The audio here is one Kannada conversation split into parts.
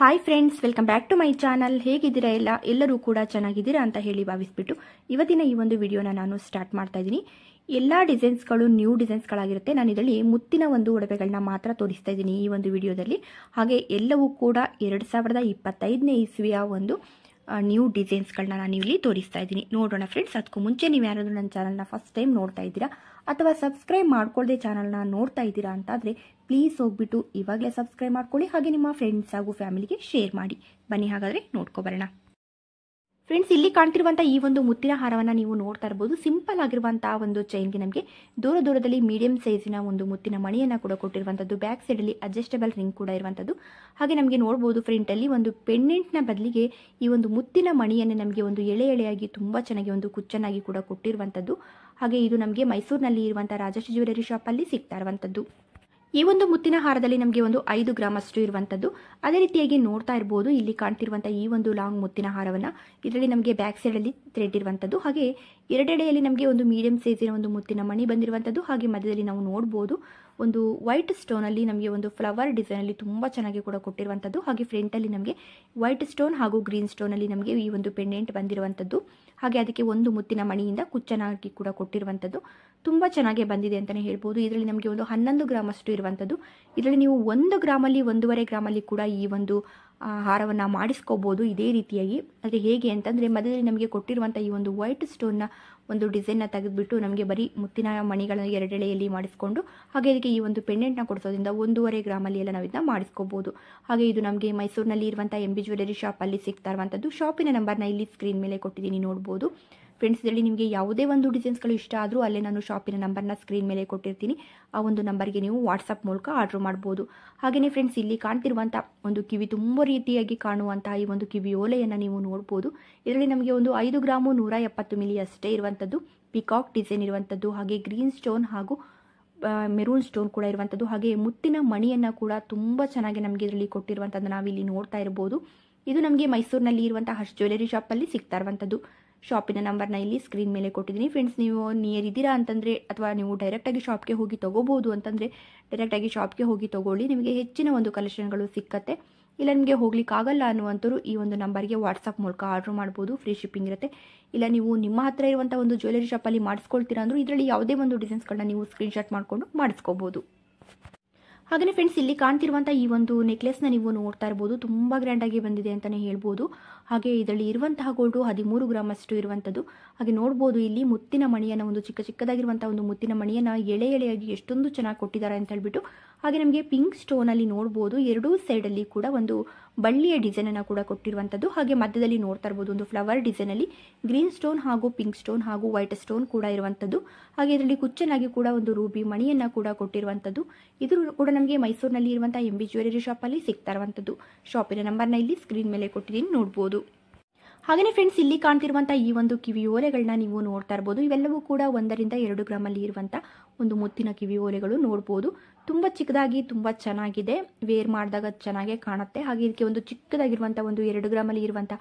Hi friends, welcome back to my channel. ಹೇಗಿದ್ದೀರಾ ಎಲ್ಲರೂ ಕೂಡ ಚೆನ್ನಾಗಿದ್ದೀರಾ ಅಂತ ಹೇಳಿ ಭಾವಿಸ್ಬಿಟ್ಟು ಇವತ್ತಿನ ಈ ಒಂದು ವಿಡಿಯೋನ ನಾನು ಸ್ಟಾರ್ಟ್ ಮಾಡ್ತಾ ಇದ್ದೀನಿ. ಎಲ್ಲ ಡಿಸೈನ್ಸ್ಗಳು ನ್ಯೂ ಡಿಸೈನ್ಸ್ಗಳಾಗಿರುತ್ತೆ. ನಾನು ಇದರಲ್ಲಿ ಮುತ್ತಿನ ಒಂದು ಒಡವೆಗಳನ್ನ ಮಾತ್ರ ತೋರಿಸ್ತಾ ಇದ್ದೀನಿ ಈ ಒಂದು ವಿಡಿಯೋದಲ್ಲಿ. ಹಾಗೆ ಎಲ್ಲವೂ ಕೂಡ 2025ನೇ ಇಸ್ವಿಯ ಒಂದು ನ್ಯೂ ಡಿಸೈನ್ಸ್ಗಳನ್ನ ನಾನು ಇಲ್ಲಿ ತೋರಿಸ್ತಾ ಇದ್ದೀನಿ. ನೋಡೋಣ ಫ್ರೆಂಡ್ಸ್. ಅದಕ್ಕೂ ಮುಂಚೆ ನೀವು ಯಾರಾದರೂ ನನ್ನ ಚಾನಲ್ನ ಫಸ್ಟ್ ಟೈಮ್ ನೋಡ್ತಾ ಇದ್ದೀರಾ ಅಥವಾ ಸಬ್ಸ್ಕ್ರೈಬ್ ಮಾಡ್ಕೊಳ್ಳದೆ ಚಾನಲ್ನ ನೋಡ್ತಾ ಇದ್ದೀರಾ ಅಂತಾದರೆ ಪ್ಲೀಸ್ ಹೋಗ್ಬಿಟ್ಟು ಇವಾಗಲೇ ಸಬ್ಸ್ಕ್ರೈಬ್ ಮಾಡ್ಕೊಳ್ಳಿ. ಹಾಗೆ ನಿಮ್ಮ ಫ್ರೆಂಡ್ಸ್ ಹಾಗೂ ಫ್ಯಾಮಿಲಿಗೆ ಶೇರ್ ಮಾಡಿ. ಬನ್ನಿ ಹಾಗಾದರೆ ನೋಡ್ಕೊಬರೋಣ. ಫ್ರೆಂಡ್ಸ್, ಇಲ್ಲಿ ಕಾಣ್ತಿರುವಂಥ ಈ ಒಂದು ಮುತ್ತಿನ ಹಾರವನ್ನು ನೀವು ನೋಡ್ತಾ ಇರ್ಬೋದು. ಸಿಂಪಲ್ ಆಗಿರುವಂತಹ ಒಂದು ಚೈನ್ಗೆ ನಮಗೆ ದೂರದಲ್ಲಿ ಮೀಡಿಯಂ ಸೈಜಿನ ಒಂದು ಮುತ್ತಿನ ಮಣಿಯನ್ನು ಕೂಡ ಕೊಟ್ಟಿರುವಂಥದ್ದು. ಬ್ಯಾಕ್ ಸೈಡಲ್ಲಿ ಅಡ್ಜಸ್ಟಬಲ್ ರಿಂಗ್ ಕೂಡ ಇರುವಂಥದ್ದು. ಹಾಗೆ ನಮಗೆ ನೋಡ್ಬೋದು ಫ್ರಂಟಲ್ಲಿ ಒಂದು ಪೆಂಡೆಂಟ್ನ ಬದಲಿಗೆ ಈ ಒಂದು ಮುತ್ತಿನ ಮಣಿಯನ್ನು ನಮಗೆ ಒಂದು ಎಳೆಯಾಗಿ ತುಂಬ ಚೆನ್ನಾಗಿ ಒಂದು ಕುಚ್ಚನ್ನಾಗಿ ಕೂಡ ಕೊಟ್ಟಿರುವಂಥದ್ದು. ಹಾಗೆ ಇದು ನಮಗೆ ಮೈಸೂರಿನಲ್ಲಿ ಇರುವಂಥ ರಾಜಶ್ರೀ ಜ್ಯುವೆಲರಿ ಶಾಪಲ್ಲಿ ಸಿಗ್ತಾ ಇರುವಂಥದ್ದು. ಈ ಒಂದು ಮುತ್ತಿನ ಹಾರದಲ್ಲಿ ನಮಗೆ ಒಂದು 5 ಗ್ರಾಮ್ ಅಷ್ಟು ಇರುವಂಥದ್ದು. ಅದೇ ರೀತಿಯಾಗಿ ನೋಡ್ತಾ ಇರ್ಬೋದು, ಇಲ್ಲಿ ಕಾಣ್ತಿರುವಂಥ ಈ ಒಂದು ಲಾಂಗ್ ಮುತ್ತಿನ ಹಾರವನ್ನು ಇದರಲ್ಲಿ ನಮಗೆ ಬ್ಯಾಕ್ ಸೈಡಲ್ಲಿ ಥ್ರೆಡ್ ಇರುವಂಥದ್ದು. ಹಾಗೆ ಎರಡೆಡೆಯಲ್ಲಿ ನಮಗೆ ಒಂದು ಮೀಡಿಯಂ ಸೈಜಿನ ಒಂದು ಮುತ್ತಿನ ಮಣಿ ಬಂದಿರುವಂಥದ್ದು. ಹಾಗೆ ಮಧ್ಯದಲ್ಲಿ ನಾವು ನೋಡ್ಬೋದು ಒಂದು ವೈಟ್ ಸ್ಟೋನಲ್ಲಿ ನಮಗೆ ಒಂದು ಫ್ಲವರ್ ಡಿಸೈನಲ್ಲಿ ತುಂಬ ಚೆನ್ನಾಗಿ ಕೂಡ ಕೊಟ್ಟಿರುವಂಥದ್ದು. ಹಾಗೆ ಫ್ರಂಟಲ್ಲಿ ನಮಗೆ ವೈಟ್ ಸ್ಟೋನ್ ಹಾಗೂ ಗ್ರೀನ್ ಸ್ಟೋನಲ್ಲಿ ನಮಗೆ ಈ ಒಂದು ಪೆಂಡೆಂಟ್ ಬಂದಿರುವಂಥದ್ದು. ಹಾಗೆ ಅದಕ್ಕೆ ಒಂದು ಮುತ್ತಿನ ಮಣಿಯಿಂದ ಕುಚ್ಚನಾಗಿ ಕೂಡ ಕೊಟ್ಟಿರುವಂಥದ್ದು. ತುಂಬ ಚೆನ್ನಾಗಿ ಬಂದಿದೆ ಅಂತಲೇ ಹೇಳ್ಬೋದು. ಇದರಲ್ಲಿ ನಮಗೆ ಒಂದು 11 ಗ್ರಾಮ್ ಅಷ್ಟು ಇರುವಂಥದ್ದು. ಇದರಲ್ಲಿ ನೀವು 1 ಗ್ರಾಮಲ್ಲಿ 1.5 ಗ್ರಾಮಲ್ಲಿ ಕೂಡ ಈ ಒಂದು ಹಾರವನ್ನು ಮಾಡಿಸ್ಕೋಬೋದು ಇದೇ ರೀತಿಯಾಗಿ. ಆದರೆ ಹೇಗೆ ಅಂತಂದರೆ ಮಧ್ಯದಲ್ಲಿ ನಮಗೆ ಕೊಟ್ಟಿರುವಂಥ ಈ ಒಂದು ವೈಟ್ ಸ್ಟೋನ್ನ ಒಂದು ಡಿಸೈನ್ನ ತೆಗೆದುಬಿಟ್ಟು ನಮಗೆ ಬರೀ ಮುತ್ತಿನ ಮಣಿಗಳ ಎರಡೆಳೆಯಲ್ಲಿ ಮಾಡಿಸ್ಕೊಂಡು ಹಾಗೆ ಇದಕ್ಕೆ ಈ ಒಂದು ಪೆಂಡೆಂಟ್ನ ಕೊಡಿಸೋದ್ರಿಂದ 1.5 ಗ್ರಾಮಲ್ಲಿ ಎಲ್ಲ ನಾವು ಇದನ್ನ ಮಾಡಿಸ್ಕೋಬೋದು. ಹಾಗೆ ಇದು ನಮಗೆ ಮೈಸೂರಿನಲ್ಲಿ ಇರುವಂಥ MB ಜ್ಯುವೆಲರಿ ಶಾಪಲ್ಲಿ ಸಿಗ್ತಾ ಇರುವಂಥದ್ದು. ಶಾಪಿನ ನಂಬರ್ನ ಇಲ್ಲಿ ಸ್ಕ್ರೀನ್ ಮೇಲೆ ಕೊಟ್ಟಿದ್ದೀನಿ, ನೋಡ್ಬೋದು ಫ್ರೆಂಡ್ಸ್. ಇದರಲ್ಲಿ ನಿಮಗೆ ಯಾವುದೇ ಒಂದು ಡಿಸೈನ್ಸ್ಗಳು ಇಷ್ಟ ಆದರೂ ಅಲ್ಲೇ ನಾನು ಶಾಪಿನ ನಂಬರ್ನ ಸ್ಕ್ರೀನ್ ಮೇಲೆ ಕೊಟ್ಟಿರ್ತೀನಿ. ಆ ಒಂದು ನಂಬರ್ಗೆ ನೀವು ವಾಟ್ಸಪ್ ಮೂಲಕ ಆರ್ಡ್ರ್ ಮಾಡ್ಬೋದು. ಹಾಗೆಯೇ ಫ್ರೆಂಡ್ಸ್, ಇಲ್ಲಿ ಕಾಣ್ತಿರುವಂಥ ಒಂದು ಕಿವಿ ತುಂಬ ರೀತಿಯಾಗಿ ಕಾಣುವಂತಹ ಈ ಒಂದು ಕಿವಿ ಓಲೆಯನ್ನು ನೀವು ನೋಡ್ಬೋದು. ಇದರಲ್ಲಿ ನಮಗೆ ಒಂದು 5 ಗ್ರಾಮು 170 ಮಿಲಿ ಅಷ್ಟೇ ಇರುವಂಥದ್ದು. ಪಿಕಾಕ್ ಡಿಸೈನ್ ಇರುವಂಥದ್ದು. ಹಾಗೆ ಗ್ರೀನ್ ಸ್ಟೋನ್ ಹಾಗೂ ಮೆರೂನ್ ಸ್ಟೋನ್ ಕೂಡ ಇರುವಂಥದ್ದು. ಹಾಗೆ ಮುತ್ತಿನ ಮಣಿಯನ್ನು ಕೂಡ ತುಂಬ ಚೆನ್ನಾಗಿ ನಮಗೆ ಇದರಲ್ಲಿ ಕೊಟ್ಟಿರುವಂಥದ್ದು ನಾವಿಲ್ಲಿ ನೋಡ್ತಾ ಇರ್ಬೋದು. ಇದು ನಮಗೆ ಮೈಸೂರಿನಲ್ಲಿ ಇರುವಂಥ ಹರ್ಷ್ ಜ್ಯುವೆಲರಿ ಶಾಪಲ್ಲಿ ಸಿಗ್ತಾ ಇರುವಂಥದ್ದು. ಶಾಪಿನ ನಂಬರ್ನ ಇಲ್ಲಿ ಸ್ಕ್ರೀನ್ ಮೇಲೆ ಕೊಟ್ಟಿದ್ದೀನಿ ಫ್ರೆಂಡ್ಸ್. ನೀವು ನಿಯರ್ ಇದ್ದೀರಾ ಅಂತಂದರೆ ಅಥವಾ ನೀವು ಡೈರೆಕ್ಟಾಗಿ ಶಾಪ್ಗೆ ಹೋಗಿ ತೊಗೋಬೋದು ಅಂತಂದರೆ ಡೈರೆಕ್ಟಾಗಿ ಶಾಪ್ಗೆ ಹೋಗಿ ತೊಗೊಳ್ಳಿ. ನಿಮಗೆ ಹೆಚ್ಚಿನ ಒಂದು ಕಲೆಕ್ಷನ್ಗಳು ಸಿಕ್ಕತ್ತೆ. ಇಲ್ಲ ನಿಮಗೆ ಹೋಗ್ಲಿಕ್ಕಾಗಲ್ಲ ಅನ್ನುವಂಥವ್ರು ಈ ಒಂದು ನಂಬರ್ಗೆ ವಾಟ್ಸಪ್ ಮೂಲಕ ಆರ್ಡ್ರ್ ಮಾಡ್ಬೋದು. ಫ್ರೀ ಶಿಪ್ಪಿಂಗ್ ಇರುತ್ತೆ. ಇಲ್ಲ ನೀವು ನಿಮ್ಮ ಹತ್ರ ಇರುವಂಥ ಒಂದು ಜ್ಯುವೆಲರಿ ಶಾಪಲ್ಲಿ ಮಾಡಿಸ್ಕೊಳ್ತೀರಾ ಅಂದರೂ ಇದರಲ್ಲಿ ಯಾವುದೇ ಒಂದು ಡಿಸೈನ್ಸ್ಗಳನ್ನ ನೀವು ಸ್ಕ್ರೀನ್ಶಾಟ್ ಮಾಡಿಕೊಂಡು ಮಾಡಿಸ್ಕೋಬೋದು. ಹಾಗೆಯೇ ಫ್ರೆಂಡ್ಸ್, ಇಲ್ಲಿ ಕಾಣ್ತಿರುವಂಥ ಈ ಒಂದು ನೆಕ್ಲೆಸ್ನ ನೀವು ನೋಡ್ತಾ ಇರ್ಬೋದು. ತುಂಬ ಗ್ರ್ಯಾಂಡಾಗಿ ಬಂದಿದೆ ಅಂತಲೇ ಹೇಳ್ಬೋದು. ಹಾಗೆ ಇದರಲ್ಲಿ ಇರುವಂತಹ ಗೋಲ್ಡು 13 ಗ್ರಾಮ್ ಅಷ್ಟು ಇರುವಂಥದ್ದು. ಹಾಗೆ ನೋಡ್ಬೋದು ಇಲ್ಲಿ ಮುತ್ತಿನ ಮಣಿಯನ್ನು ಒಂದು ಚಿಕ್ಕದಾಗಿರುವಂಥ ಒಂದು ಮುತ್ತಿನ ಮಣಿಯನ್ನು ಎಳೆಯಾಗಿ ಎಷ್ಟೊಂದು ಚೆನ್ನಾಗಿ ಕೊಟ್ಟಿದ್ದಾರೆ ಅಂತ ಹೇಳ್ಬಿಟ್ಟು. ಹಾಗೆ ನಮಗೆ ಪಿಂಕ್ ಸ್ಟೋನಲ್ಲಿ ನೋಡ್ಬೋದು ಎರಡೂ ಸೈಡಲ್ಲಿ ಕೂಡ ಒಂದು ಬಳ್ಳಿಯ ಡಿಸೈನನ್ನು ಕೂಡ ಕೊಟ್ಟಿರುವಂಥದ್ದು. ಹಾಗೆ ಮಧ್ಯದಲ್ಲಿ ನೋಡ್ತಾ ಇರ್ಬೋದು ಒಂದು ಫ್ಲವರ್ ಡಿಸೈನಲ್ಲಿ ಗ್ರೀನ್ ಸ್ಟೋನ್ ಹಾಗೂ ಪಿಂಕ್ ಸ್ಟೋನ್ ಹಾಗೂ ವೈಟ್ ಸ್ಟೋನ್ ಕೂಡ ಇರುವಂಥದ್ದು. ಹಾಗೆ ಇದರಲ್ಲಿ ಕುಚ್ಚನಾಗಿ ಕೂಡ ಒಂದು ರೂಬಿ ಮಣಿಯನ್ನು ಕೂಡ ಕೊಟ್ಟಿರುವಂಥದ್ದು. ಇದು ಕೂಡ ನಮಗೆ ಮೈಸೂರಿನಲ್ಲಿ ಇರುವಂಥ MB ಜ್ಯುವೆಲರಿ ಶಾಪಲ್ಲಿ ಸಿಗ್ತಾ ಇರುವಂಥದ್ದು. ಶಾಪಿನ ನಂಬರ್ನ ಇಲ್ಲಿ ಸ್ಕ್ರೀನ್ ಮೇಲೆ ಕೊಟ್ಟಿದ್ದೀನಿ, ನೋಡ್ಬೋದು. ಹಾಗೆಯೇ ಫ್ರೆಂಡ್ಸ್, ಇಲ್ಲಿ ಕಾಣ್ತಿರುವಂಥ ಈ ಒಂದು ಕಿವಿ ಓಲೆಗಳನ್ನ ನೀವು ನೋಡ್ತಾ ಇರ್ಬೋದು. ಇವೆಲ್ಲವೂ ಕೂಡ 1ರಿಂದ 2 ಗ್ರಾಮಲ್ಲಿ ಇರುವಂಥ ಒಂದು ಮುತ್ತಿನ ಕಿವಿ ಓಲೆಗಳು ನೋಡ್ಬೋದು. ತುಂಬ ಚಿಕ್ಕದಾಗಿ ತುಂಬ ಚೆನ್ನಾಗಿದೆ. ವೇರ್ ಮಾಡಿದಾಗ ಚೆನ್ನಾಗೇ ಕಾಣುತ್ತೆ. ಹಾಗೆ ಇದಕ್ಕೆ ಒಂದು ಚಿಕ್ಕದಾಗಿರುವಂಥ ಒಂದು 2 ಗ್ರಾಮಲ್ಲಿ ಇರುವಂಥ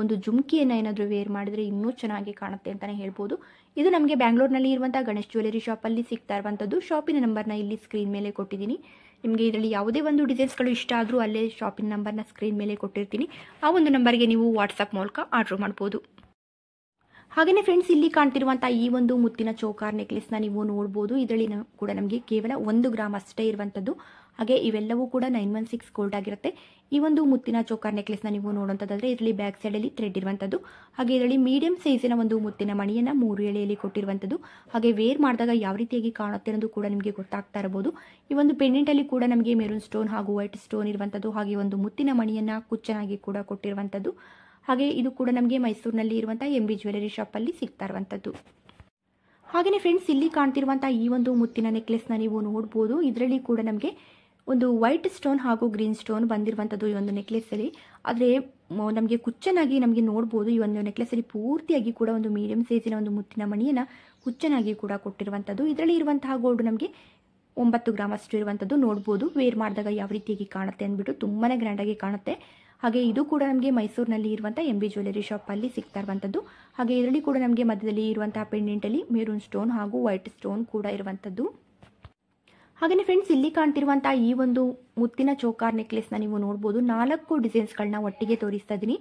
ಒಂದು ಜುಮ್ಕಿಯನ್ನು ಏನಾದರೂ ವೇರ್ ಮಾಡಿದರೆ ಇನ್ನೂ ಚೆನ್ನಾಗಿ ಕಾಣುತ್ತೆ ಅಂತಲೇ ಹೇಳ್ಬೋದು. ಇದು ನಮಗೆ ಬ್ಯಾಂಗ್ಳೂರಿನಲ್ಲಿ ಇರುವಂಥ ಗಣೇಶ್ ಜ್ಯುವೆಲರಿ ಶಾಪಲ್ಲಿ ಸಿಗ್ತಾ ಇರುವಂಥದ್ದು. ಶಾಪಿನ ನಂಬರ್ನ ಇಲ್ಲಿ ಸ್ಕ್ರೀನ್ ಮೇಲೆ ಕೊಟ್ಟಿದ್ದೀನಿ. ನಿಮಗೆ ಇದರಲ್ಲಿ ಯಾವುದೇ ಒಂದು ಡಿಸೈನ್ಸ್ಗಳು ಇಷ್ಟ ಆದರೂ ಅಲ್ಲೇ ಶಾಪಿನ ನಂಬರ್ನ ಸ್ಕ್ರೀನ್ ಮೇಲೆ ಕೊಟ್ಟಿರ್ತೀನಿ. ಆ ಒಂದು ನಂಬರ್ಗೆ ನೀವು ವಾಟ್ಸಪ್ ಮೂಲಕ ಆರ್ಡ್ರ್ ಮಾಡ್ಬೋದು. ಹಾಗೆಯೇ ಫ್ರೆಂಡ್ಸ್, ಇಲ್ಲಿ ಕಾಣ್ತಿರುವಂಥ ಈ ಒಂದು ಮುತ್ತಿನ ಚೋಕಾರ್ ನೆಕ್ಲೆಸ್ನ ನೀವು ನೋಡ್ಬೋದು. ಇದರಲ್ಲಿ ಕೂಡ ನಮಗೆ ಕೇವಲ 1 ಗ್ರಾಮ್ ಅಷ್ಟೇ ಇರುವಂಥದ್ದು. ಹಾಗೆ ಇವೆಲ್ಲವೂ ಕೂಡ 916 ಗೋಲ್ಡ್ ಆಗಿರುತ್ತೆ. ಈ ಒಂದು ಮುತ್ತಿನ ಚೋಕಾರ್ ನೆಕ್ಲೆಸ್ನ ನೀವು ನೋಡುವಂಥದ್ದಾದರೆ ಇದರಲ್ಲಿ ಬ್ಯಾಕ್ ಸೈಡಲ್ಲಿ ಥ್ರೆಡ್ ಇರುವಂಥದ್ದು. ಹಾಗೆ ಇದರಲ್ಲಿ ಮೀಡಿಯಂ ಸೈಜಿನ ಒಂದು ಮುತ್ತಿನ ಮಣಿಯನ್ನು 3 ಎಳೆಯಲ್ಲಿ ಕೊಟ್ಟಿರುವಂಥದ್ದು. ಹಾಗೆ ವೇರ್ ಮಾಡಿದಾಗ ಯಾವ ರೀತಿಯಾಗಿ ಕಾಣುತ್ತೆ ಅನ್ನೋದು ಕೂಡ ನಿಮಗೆ ಗೊತ್ತಾಗ್ತಾ ಇರಬಹುದು. ಈ ಒಂದು ಪೆಂಡೆಂಟಲ್ಲಿ ಕೂಡ ನಮಗೆ ಮೆರೂನ್ ಸ್ಟೋನ್ ಹಾಗೂ ವೈಟ್ ಸ್ಟೋನ್ ಇರುವಂಥದ್ದು. ಹಾಗೆ ಒಂದು ಮುತ್ತಿನ ಮಣಿಯನ್ನು ಕುಚ್ಚನಾಗಿ ಕೂಡ ಕೊಟ್ಟಿರುವಂಥದ್ದು. ಹಾಗೆ ಇದು ಕೂಡ ನಮಗೆ ಮೈಸೂರಿನಲ್ಲಿ ಇರುವಂಥ MB ಜ್ಯುವೆಲರಿ ಶಾಪಲ್ಲಿ ಸಿಗ್ತಾ ಇರುವಂಥದ್ದು. ಹಾಗೆಯೇ ಫ್ರೆಂಡ್ಸ್, ಇಲ್ಲಿ ಕಾಣ್ತಿರುವಂಥ ಈ ಒಂದು ಮುತ್ತಿನ ನೆಕ್ಲೆಸ್ನ ನೀವು ನೋಡ್ಬೋದು. ಇದರಲ್ಲಿ ಕೂಡ ನಮಗೆ ಒಂದು ವೈಟ್ ಸ್ಟೋನ್ ಹಾಗೂ ಗ್ರೀನ್ ಸ್ಟೋನ್ ಬಂದಿರುವಂಥದ್ದು ಈ ಒಂದು ನೆಕ್ಲೆಸ್ಸಲ್ಲಿ. ಆದರೆ ನಮಗೆ ಕುಚ್ಚನಾಗಿ ನಮಗೆ ನೋಡ್ಬೋದು ಈ ಒಂದು ನೆಕ್ಲೆಸ್ಸಲ್ಲಿ ಪೂರ್ತಿಯಾಗಿ ಕೂಡ ಒಂದು ಮೀಡಿಯಂ ಸೈಜಿನ ಒಂದು ಮುತ್ತಿನ ಮಣಿಯನ್ನು ಕುಚ್ಚನಾಗಿ ಕೂಡ ಕೊಟ್ಟಿರುವಂಥದ್ದು. ಇದರಲ್ಲಿ ಇರುವಂತಹ ಗೋಲ್ಡ್ ನಮಗೆ 9 ಗ್ರಾಮ್ ಅಷ್ಟು ಇರುವಂಥದ್ದು. ನೋಡ್ಬೋದು ವೇರ್ ಮಾಡಿದಾಗ ಯಾವ ರೀತಿಯಾಗಿ ಕಾಣುತ್ತೆ ಅಂದ್ಬಿಟ್ಟು ತುಂಬಾ ಗ್ರ್ಯಾಂಡಾಗಿ ಕಾಣುತ್ತೆ. ಹಾಗೆ ಇದು ಕೂಡ ನಮಗೆ ಮೈಸೂರಿನಲ್ಲಿ ಇರುವಂಥ MB ಜ್ಯುವೆಲರಿ ಶಾಪಲ್ಲಿ ಸಿಗ್ತಾ ಇರುವಂಥದ್ದು. ಹಾಗೆ ಇದರಲ್ಲಿ ಕೂಡ ನಮಗೆ ಮಧ್ಯದಲ್ಲಿ ಇರುವಂತಹ ಪೆಂಡೆಂಟಲ್ಲಿ ಮೆರೂನ್ ಸ್ಟೋನ್ ಹಾಗೂ ವೈಟ್ ಸ್ಟೋನ್ ಕೂಡ ಇರುವಂಥದ್ದು. ಹಾಗೆಯೇ ಫ್ರೆಂಡ್ಸ್, ಇಲ್ಲಿ ಕಾಣ್ತಿರುವಂತಹ ಈ ಒಂದು ಮುತ್ತಿನ ಚೋಕಾರ್ ನೆಕ್ಲೆಸ್ನ ನೀವು ನೋಡ್ಬೋದು. 4 ಡಿಸೈನ್ಸ್ಗಳನ್ನ ಒಟ್ಟಿಗೆ ತೋರಿಸ್ತಾ ಇದ್ದೀನಿ.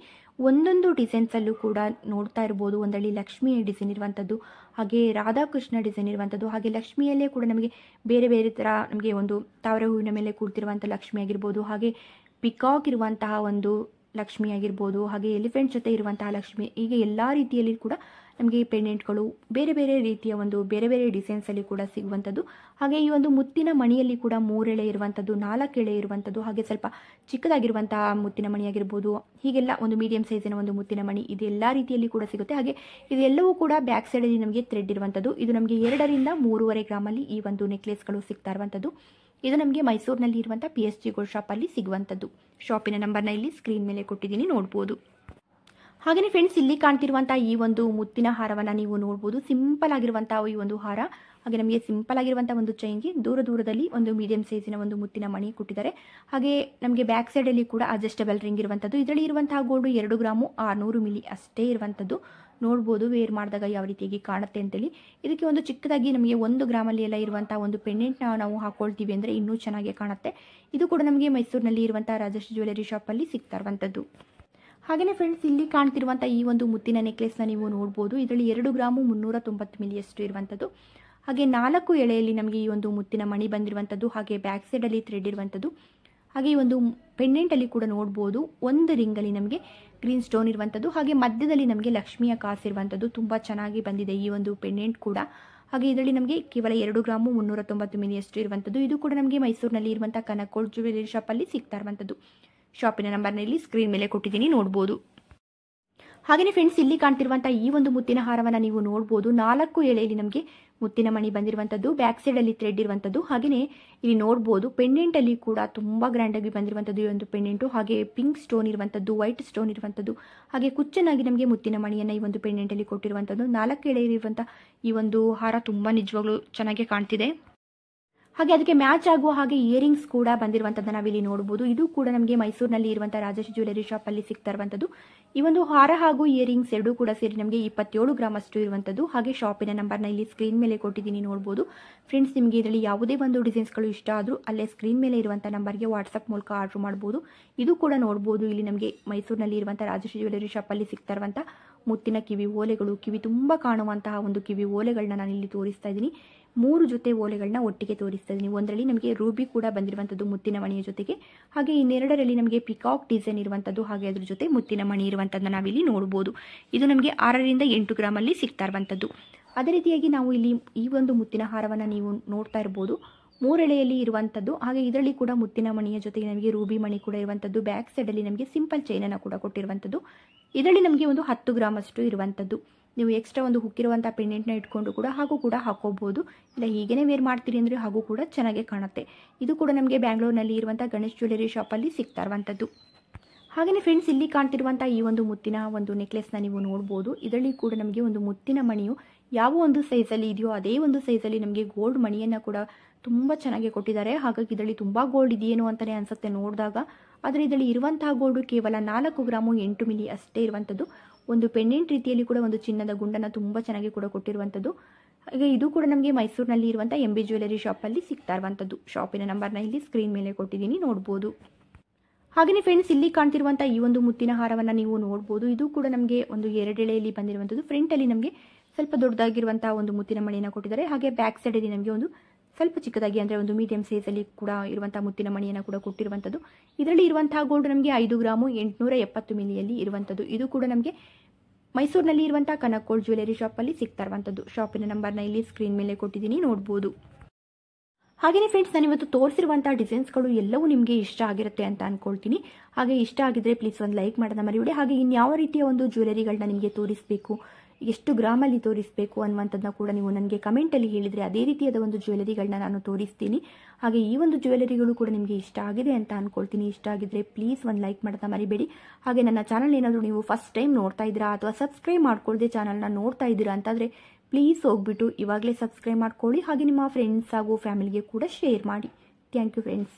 ಒಂದೊಂದು ಡಿಸೈನ್ಸಲ್ಲೂ ಕೂಡ ನೋಡ್ತಾ ಇರ್ಬೋದು, ಒಂದರಲ್ಲಿ ಲಕ್ಷ್ಮಿ ಡಿಸೈನ್ ಇರುವಂಥದ್ದು, ಹಾಗೆ ರಾಧಾಕೃಷ್ಣ ಡಿಸೈನ್ ಇರುವಂಥದ್ದು, ಹಾಗೆ ಲಕ್ಷ್ಮಿಯಲ್ಲೇ ಕೂಡ ನಮಗೆ ಬೇರೆ ಬೇರೆ ಥರ ನಮಗೆ ಒಂದು ತಾವರೆ ಹೂವಿನ ಮೇಲೆ ಕೂರ್ತಿರುವಂಥ ಲಕ್ಷ್ಮಿ ಆಗಿರ್ಬೋದು, ಹಾಗೆ ಪಿಕಾಕ್ ಇರುವಂತಹ ಒಂದು ಲಕ್ಷ್ಮಿ ಆಗಿರ್ಬೋದು, ಹಾಗೆ ಎಲಿಫೆಂಟ್ ಜೊತೆ ಇರುವಂತಹ ಲಕ್ಷ್ಮಿ, ಹೀಗೆ ಎಲ್ಲ ರೀತಿಯಲ್ಲಿ ಕೂಡ ನಮಗೆ ಪೆಂಡೆಂಟ್ಗಳು ಬೇರೆ ಬೇರೆ ರೀತಿಯ ಒಂದು ಬೇರೆ ಬೇರೆ ಡಿಸೈನ್ಸಲ್ಲಿ ಕೂಡ ಸಿಗುವಂಥದ್ದು. ಹಾಗೆ ಈ ಒಂದು ಮುತ್ತಿನ ಮಣಿಯಲ್ಲಿ ಕೂಡ 3 ಎಳೆ ಇರುವಂಥದ್ದು, 4 ಎಳೆ ಇರುವಂಥದ್ದು, ಹಾಗೆ ಸ್ವಲ್ಪ ಚಿಕ್ಕದಾಗಿರುವಂತಹ ಮುತ್ತಿನ ಮಣಿ ಆಗಿರ್ಬೋದು, ಹೀಗೆಲ್ಲ ಒಂದು ಮೀಡಿಯಂ ಸೈಜಿನ ಒಂದು ಮುತ್ತಿನ ಮಣಿ, ಇದೆಲ್ಲ ರೀತಿಯಲ್ಲಿ ಕೂಡ ಸಿಗುತ್ತೆ. ಹಾಗೆ ಇದೆಲ್ಲವೂ ಕೂಡ ಬ್ಯಾಕ್ ಸೈಡಲ್ಲಿ ನಮಗೆ ಥ್ರೆಡ್ ಇರುವಂಥದ್ದು. ಇದು ನಮಗೆ 2 ರಿಂದ 3.5 ಗ್ರಾಮಲ್ಲಿ ಈ ಒಂದು ನೆಕ್ಲೆಸ್ಗಳು ಸಿಗ್ತಾ ಇರುವಂಥದ್ದು. ಇದು ನಮಗೆ ಮೈಸೂರಿನಲ್ಲಿ ಇರುವಂಥ PSG ಗೋಲ್ಡ್ ಶಾಪಲ್ಲಿ ಸಿಗುವಂಥದ್ದು. ಶಾಪಿನ ನಂಬರ್ನ ಇಲ್ಲಿ ಸ್ಕ್ರೀನ್ ಮೇಲೆ ಕೊಟ್ಟಿದ್ದೀನಿ, ನೋಡ್ಬೋದು. ಹಾಗೆಯೇ ಫ್ರೆಂಡ್ಸ್, ಇಲ್ಲಿ ಕಾಣ್ತಿರುವಂಥ ಈ ಒಂದು ಮುತ್ತಿನ ಹಾರವನ್ನು ನೀವು ನೋಡ್ಬೋದು. ಸಿಂಪಲ್ ಆಗಿರುವಂಥ ಈ ಒಂದು ಹಾರ, ಹಾಗೆ ನಮಗೆ ಸಿಂಪಲ್ ಆಗಿರುವಂಥ ಒಂದು ಚೈನ್ಗೆ ದೂರದಲ್ಲಿ ಒಂದು ಮೀಡಿಯಂ ಸೈಜಿನ ಒಂದು ಮುತ್ತಿನ ಮಣಿ ಕೊಟ್ಟಿದ್ದಾರೆ. ಹಾಗೆ ನಮಗೆ ಬ್ಯಾಕ್ ಸೈಡಲ್ಲಿ ಕೂಡ ಅಡ್ಜಸ್ಟಬಲ್ ರಿಂಗ್ ಇರುವಂಥದ್ದು. ಇದರಲ್ಲಿ ಇರುವಂತಹ ಗೋಲ್ಡ್ 2 ಗ್ರಾಮು 600 ಮಿಲಿ ಅಷ್ಟೇ ಇರುವಂಥದ್ದು. ನೋಡ್ಬೋದು ವೇರ್ ಮಾಡಿದಾಗ ಯಾವ ರೀತಿಯಾಗಿ ಕಾಣುತ್ತೆ ಅಂತೇಳಿ. ಇದಕ್ಕೆ ಒಂದು ಚಿಕ್ಕದಾಗಿ ನಮಗೆ 1 ಗ್ರಾಮಲ್ಲಿ ಎಲ್ಲ ಇರುವಂಥ ಒಂದು ಪೆಂಡೆಂಟ್ನ ನಾವು ಹಾಕೊಳ್ತೀವಿ ಅಂದರೆ ಇನ್ನೂ ಚೆನ್ನಾಗಿ ಕಾಣುತ್ತೆ. ಇದು ಕೂಡ ನಮಗೆ ಮೈಸೂರಿನಲ್ಲಿ ಇರುವಂಥ ರಾಜಶ್ರೀ ಜ್ಯುವೆಲರಿ ಶಾಪಲ್ಲಿ ಸಿಗ್ತಾ ಇರುವಂಥದ್ದು. ಹಾಗೆಯೇ ಫ್ರೆಂಡ್ಸ್, ಇಲ್ಲಿ ಕಾಣ್ತಿರುವಂಥ ಈ ಒಂದು ಮುತ್ತಿನ ನೆಕ್ಲೆಸ್ನ ನೀವು ನೋಡ್ಬೋದು. ಇದರಲ್ಲಿ 2 ಗ್ರಾಮು 390 ಮಿಲಿಯಷ್ಟು ಇರುವಂಥದ್ದು. ಹಾಗೆ 4 ಎಳೆಯಲ್ಲಿ ನಮಗೆ ಈ ಒಂದು ಮುತ್ತಿನ ಮಣಿ ಬಂದಿರುವಂಥದ್ದು, ಹಾಗೆ ಬ್ಯಾಕ್ ಸೈಡಲ್ಲಿ ಥ್ರೆಡ್ ಇರುವಂಥದ್ದು. ಹಾಗೆ ಈ ಒಂದು ಪೆಂಡೆಂಟಲ್ಲಿ ಕೂಡ ನೋಡ್ಬೋದು, ಒಂದು ರಿಂಗಲ್ಲಿ ನಮಗೆ ಗ್ರೀನ್ ಸ್ಟೋನ್ ಇರುವಂಥದ್ದು, ಹಾಗೆ ಮಧ್ಯದಲ್ಲಿ ನಮಗೆ ಲಕ್ಷ್ಮಿಯ ಕಾಸು ಇರುವಂಥದ್ದು. ತುಂಬ ಚೆನ್ನಾಗಿ ಬಂದಿದೆ ಈ ಒಂದು ಪೆಂಡೆಂಟ್ ಕೂಡ. ಹಾಗೆ ಇದರಲ್ಲಿ ನಮಗೆ ಕೇವಲ 2 ಗ್ರಾಮು 390 ಮಿಲಿಯಷ್ಟು ಇರುವಂಥದ್ದು. ಇದು ಕೂಡ ನಮಗೆ ಮೈಸೂರಿನಲ್ಲಿ ಇರುವಂಥ ಕನಕ್ ಗೋಲ್ಡ್ ಜ್ಯುವೆಲರಿ ಶಾಪಲ್ಲಿ ಸಿಗ್ತಾ ಇರುವಂಥದ್ದು. ಶಾಪಿನ ನಂಬರ್ನ ಇಲ್ಲಿ ಸ್ಕ್ರೀನ್ ಮೇಲೆ ಕೊಟ್ಟಿದ್ದೀನಿ, ನೋಡ್ಬೋದು. ಹಾಗೆಯೇ ಫ್ರೆಂಡ್ಸ್, ಇಲ್ಲಿ ಕಾಣ್ತಿರುವಂಥ ಈ ಒಂದು ಮುತ್ತಿನ ಹಾರವನ್ನು ನೀವು ನೋಡ್ಬೋದು. 4 ಎಳೆಯಲ್ಲಿ ನಮಗೆ ಮುತ್ತಿನ ಮಣಿ ಬಂದಿರುವಂಥದ್ದು, ಬ್ಯಾಕ್ ಸೈಡಲ್ಲಿ ಥ್ರೆಡ್ ಇರುವಂಥದ್ದು. ಹಾಗೆಯೇ ಇಲ್ಲಿ ನೋಡ್ಬೋದು ಪೆಂಡೆಂಟಲ್ಲಿ ಕೂಡ ತುಂಬ ಗ್ರ್ಯಾಂಡಾಗಿ ಬಂದಿರುವಂಥದ್ದು ಈ ಒಂದು ಪೆಂಡೆಂಟು. ಹಾಗೆ ಪಿಂಕ್ ಸ್ಟೋನ್ ಇರುವಂಥದ್ದು, ವೈಟ್ ಸ್ಟೋನ್ ಇರುವಂಥದ್ದು, ಹಾಗೆ ಕುಚ್ಚನಾಗಿ ನಮಗೆ ಮುತ್ತಿನ ಮಣಿಯನ್ನು ಈ ಒಂದು ಪೆಂಡೆಂಟಲ್ಲಿ ಕೊಟ್ಟಿರುವಂಥದ್ದು. 4 ಎಳೆ ಇರುವಂಥ ಈ ಒಂದು ಹಾರ ತುಂಬ ನಿಜವಾಗ್ಲೂ ಚೆನ್ನಾಗಿ ಕಾಣ್ತಿದೆ. ಹಾಗೆ ಅದಕ್ಕೆ ಮ್ಯಾಚ್ ಆಗುವ ಹಾಗೆ ಇಯರಿಂಗ್ಸ್ ಕೂಡ ಬಂದಿರುವಂಥದ್ದನ್ನು ನಾವಿಲ್ಲಿ ನೋಡ್ಬೋದು. ಇದು ಕೂಡ ನಮಗೆ ಮೈಸೂರಿನಲ್ಲಿ ಇರುವಂಥ ರಾಜಶ್ರೀ ಜ್ಯುವೆಲರಿ ಶಾಪಲ್ಲಿ ಸಿಗ್ತಾ ಇರುವಂಥದ್ದು. ಈ ಒಂದು ಹಾರ ಹಾಗೂ ಇಯರಿಂಗ್ಸ್ ಎರಡೂ ಕೂಡ ಸೇರಿ ನಮಗೆ 27 ಗ್ರಾಮ್ ಅಷ್ಟು ಇರುವಂಥದ್ದು. ಹಾಗೆ ಶಾಪಿನ ನಂಬರ್ನ ಇಲ್ಲಿ ಸ್ಕ್ರೀನ್ ಮೇಲೆ ಕೊಟ್ಟಿದ್ದೀನಿ, ನೋಡ್ಬೋದು. ಫ್ರೆಂಡ್ಸ್, ನಿಮಗೆ ಇದರಲ್ಲಿ ಯಾವುದೇ ಒಂದು ಡಿಸೈನ್ಸ್ಗಳು ಇಷ್ಟ ಆದರೂ ಅಲ್ಲೇ ಸ್ಕ್ರೀನ್ ಮೇಲೆ ಇರುವಂಥ ನಂಬರ್ಗೆ ವಾಟ್ಸಪ್ ಮೂಲಕ ಆರ್ಡರ್ ಮಾಡ್ಬೋದು. ಇದು ಕೂಡ ನೋಡ್ಬೋದು, ಇಲ್ಲಿ ನಮಗೆ ಮೈಸೂರಿನಲ್ಲಿ ಇರುವಂಥ ರಾಜಶ್ರೀ ಜ್ಯುವೆಲರಿ ಶಾಪಲ್ಲಿ ಸಿಗ್ತಾ ಇರುವಂಥ ಮುತ್ತಿನ ಕಿವಿ ಓಲೆಗಳು, ಕಿವಿ ತುಂಬ ಕಾಣುವಂತಹ ಒಂದು ಕಿವಿ ಓಲೆಗಳನ್ನ ನಾನು ಇಲ್ಲಿ ತೋರಿಸ್ತಾ ಇದ್ದೀನಿ. 3 ಜೊತೆ ಓಲೆಗಳನ್ನ ಒಟ್ಟಿಗೆ ತೋರಿಸ್ತಾ ಇದ್ದೀನಿ. ಒಂದರಲ್ಲಿ ನಮಗೆ ರೂಬಿ ಕೂಡ ಬಂದಿರುವಂಥದ್ದು ಮುತ್ತಿನ ಮಣಿಯ ಜೊತೆಗೆ, ಹಾಗೆ ಇನ್ನೆರಡರಲ್ಲಿ ನಮಗೆ ಪಿಕಾಕ್ ಡಿಸೈನ್ ಇರುವಂಥದ್ದು, ಹಾಗೆ ಅದ್ರ ಜೊತೆ ಮುತ್ತಿನ ಮಣಿ ಇರುವಂಥದ್ದನ್ನ ನಾವಿಲ್ಲಿ ನೋಡ್ಬೋದು. ಇದು ನಮಗೆ 6 ರಿಂದ 8 ಗ್ರಾಮಲ್ಲಿ ಸಿಗ್ತಾ ಇರುವಂಥದ್ದು. ಅದೇ ರೀತಿಯಾಗಿ ನಾವು ಇಲ್ಲಿ ಈ ಒಂದು ಮುತ್ತಿನ ಹಾರವನ್ನು ನೀವು ನೋಡ್ತಾ ಇರ್ಬೋದು, 3 ಎಳೆಯಲ್ಲಿ ಇರುವಂಥದ್ದು. ಹಾಗೆ ಇದರಲ್ಲಿ ಕೂಡ ಮುತ್ತಿನ ಮಣಿಯ ಜೊತೆಗೆ ನಮಗೆ ರೂಬಿ ಮಣಿ ಕೂಡ ಇರುವಂಥದ್ದು. ಬ್ಯಾಕ್ ಸೈಡಲ್ಲಿ ನಮಗೆ ಸಿಂಪಲ್ ಚೈನನ್ನು ಕೂಡ ಕೊಟ್ಟಿರುವಂಥದ್ದು. ಇದರಲ್ಲಿ ನಮಗೆ ಒಂದು 10 ಗ್ರಾಮ್ ಅಷ್ಟು ಇರುವಂಥದ್ದು. ನೀವು ಎಕ್ಸ್ಟ್ರಾ ಒಂದು ಹುಕ್ಕಿರುವಂಥ ಪೆಂಡೆಂಟ್ನ ಇಟ್ಕೊಂಡು ಕೂಡ ಹಾಕೋಬಹುದು, ಇಲ್ಲ ಹೀಗೇನೆ ವೇರ್ ಮಾಡ್ತೀರಿ ಅಂದರೆ ಹಾಗೂ ಕೂಡ ಚೆನ್ನಾಗೇ ಕಾಣುತ್ತೆ. ಇದು ಕೂಡ ನಮಗೆ ಬ್ಯಾಂಗ್ಳೂರಿನಲ್ಲಿ ಇರುವಂಥ ಗಣೇಶ್ ಜ್ಯುವೆಲರಿ ಶಾಪಲ್ಲಿ ಸಿಗ್ತಾ ಇರುವಂಥದ್ದು. ಹಾಗೆಯೇ ಫ್ರೆಂಡ್ಸ್, ಇಲ್ಲಿ ಕಾಣ್ತಿರುವಂಥ ಈ ಒಂದು ಮುತ್ತಿನ ಒಂದು ನೆಕ್ಲೆಸ್ನ ನೀವು ನೋಡ್ಬೋದು. ಇದರಲ್ಲಿ ಕೂಡ ನಮಗೆ ಒಂದು ಮುತ್ತಿನ ಮಣಿಯು ಯಾವ ಒಂದು ಸೈಜಲ್ಲಿ ಇದೆಯೋ ಅದೇ ಒಂದು ಸೈಜಲ್ಲಿ ನಮಗೆ ಗೋಲ್ಡ್ ಮಣಿಯನ್ನು ಕೂಡ ತುಂಬ ಚೆನ್ನಾಗಿ ಕೊಟ್ಟಿದ್ದಾರೆ. ಹಾಗಾಗಿ ಇದರಲ್ಲಿ ತುಂಬ ಗೋಲ್ಡ್ ಇದೆಯೇನೋ ಅಂತಲೇ ಅನಿಸುತ್ತೆ ನೋಡಿದಾಗ. ಆದರೆ ಇದರಲ್ಲಿ ಇರುವಂತಹ ಗೋಲ್ಡು ಕೇವಲ 4 ಗ್ರಾಮು 8 ಮಿಲಿ ಅಷ್ಟೇ ಇರುವಂಥದ್ದು. ಒಂದು ಪೆಂಡೆಂಟ್ ರೀತಿಯಲ್ಲಿ ಕೂಡ ಒಂದು ಚಿನ್ನದ ಗುಂಡನ್ನು ತುಂಬ ಚೆನ್ನಾಗಿ ಕೂಡ ಕೊಟ್ಟಿರುವಂಥದ್ದು. ಹಾಗೆ ಇದು ಕೂಡ ನಮಗೆ ಮೈಸೂರಿನಲ್ಲಿ ಇರುವಂಥ MB ಜ್ಯುವೆಲರಿ ಶಾಪಲ್ಲಿ ಸಿಗ್ತಾ ಇರುವಂಥದ್ದು. ಶಾಪಿನ ನಂಬರ್ನ ಇಲ್ಲಿ ಸ್ಕ್ರೀನ್ ಮೇಲೆ ಕೊಟ್ಟಿದ್ದೀನಿ, ನೋಡ್ಬೋದು. ಹಾಗೆಯೇ ಫ್ರೆಂಡ್ಸ್, ಇಲ್ಲಿ ಕಾಣ್ತಿರುವಂಥ ಈ ಒಂದು ಮುತ್ತಿನ ಹಾರವನ್ನು ನೀವು ನೋಡ್ಬೋದು. ಇದು ಕೂಡ ನಮಗೆ ಒಂದು 2 ಎಳೆಯಲ್ಲಿ ಬಂದಿರುವಂಥದ್ದು. ಫ್ರಂಟಲ್ಲಿ ನಮಗೆ ಸ್ವಲ್ಪ ದೊಡ್ಡದಾಗಿರುವಂಥ ಒಂದು ಮುತ್ತಿನ ಮಣಿಯನ್ನು ಕೊಟ್ಟಿದ್ದಾರೆ. ಹಾಗೆ ಬ್ಯಾಕ್ ಸೈಡಲ್ಲಿ ನಮಗೆ ಒಂದು ಸ್ವಲ್ಪ ಚಿಕ್ಕದಾಗಿ ಅಂದರೆ ಒಂದು ಮೀಡಿಯಂ ಸೈಜಲ್ಲಿ ಕೂಡ ಇರುವಂಥ ಮುತ್ತಿನ ಮಣಿಯನ್ನು ಕೂಡ ಕೊಟ್ಟಿರುವಂಥದ್ದು. ಇದರಲ್ಲಿ ಇರುವಂತಹ ಗೋಲ್ಡ್ ನಮಗೆ 5 ಗ್ರಾಮು 870 ಮಿಲಿಯಲ್ಲಿ ಇರುವಂಥದ್ದು. ಇದು ಕೂಡ ನಮಗೆ ಮೈಸೂರಿನಲ್ಲಿ ಇರುವಂಥ ಕನಕ್ ಗೋಲ್ಡ್ ಜ್ಯುವೆಲರಿ ಶಾಪಲ್ಲಿ ಸಿಗ್ತಾ ಇರುವಂಥದ್ದು. ಶಾಪಿನ ನಂಬರ್ನ ಇಲ್ಲಿ ಸ್ಕ್ರೀನ್ ಮೇಲೆ ಕೊಟ್ಟಿದ್ದೀನಿ, ನೋಡ್ಬೋದು. ಹಾಗೆಯೇ ಫ್ರೆಂಡ್ಸ್, ನಾನು ಇವತ್ತು ತೋರಿಸಿರುವಂಥ ಡಿಸೈನ್ಸ್ಗಳು ಎಲ್ಲವೂ ನಿಮಗೆ ಇಷ್ಟ ಆಗಿರುತ್ತೆ ಅಂತ ಅಂದ್ಕೊಳ್ತೀನಿ. ಹಾಗೆ ಇಷ್ಟ ಆಗಿದ್ರೆ ಪ್ಲೀಸ್ ಒಂದು ಲೈಕ್ ಮಾಡೋದನ್ನ ಮರಿಬೇಡಿ. ಹಾಗೆ ಇನ್ಯಾವ ರೀತಿಯ ಒಂದು ಜ್ಯುವೆಲರಿಗಳನ್ನ ನಿಮಗೆ ತೋರಿಸಬೇಕು, ಎಷ್ಟು ಗ್ರಾಮಲ್ಲಿ ತೋರಿಸಬೇಕು ಅನ್ನುವಂಥದ್ದನ್ನ ಕೂಡ ನೀವು ನನಗೆ ಕಮೆಂಟಲ್ಲಿ ಹೇಳಿದರೆ ಅದೇ ರೀತಿಯಾದ ಒಂದು ಜ್ಯುವೆಲರಿಗಳನ್ನ ನಾನು ತೋರಿಸ್ತೀನಿ. ಹಾಗೆ ಈ ಒಂದು ಜ್ಯುವೆಲರಿಗಳು ಕೂಡ ನಿಮಗೆ ಇಷ್ಟ ಆಗಿದೆ ಅಂತ ಅಂದ್ಕೊಳ್ತೀನಿ. ಇಷ್ಟ ಆಗಿದ್ರೆ ಪ್ಲೀಸ್ ಒಂದು ಲೈಕ್ ಮಾಡೋದನ್ನ ಮರಿಬೇಡಿ. ಹಾಗೆ ನನ್ನ ಚಾನಲ್ ಏನಾದರೂ ನೀವು ಫಸ್ಟ್ ಟೈಮ್ ನೋಡ್ತಾ ಇದ್ದೀರಾ ಅಥವಾ ಸಬ್ಸ್ಕ್ರೈಬ್ ಮಾಡ್ಕೊಳ್ಳದೆ ಚಾನಲ್ನ ನೋಡ್ತಾ ಇದ್ದೀರಾ ಅಂತಾದರೆ ಪ್ಲೀಸ್ ಹೋಗ್ಬಿಟ್ಟು ಇವಾಗಲೇ ಸಬ್ಸ್ಕ್ರೈಬ್ ಮಾಡ್ಕೊಳ್ಳಿ. ಹಾಗೆ ನಿಮ್ಮ ಫ್ರೆಂಡ್ಸ್ ಹಾಗೂ ಫ್ಯಾಮಿಲಿಗೆ ಕೂಡ ಶೇರ್ ಮಾಡಿ. Thank you friends.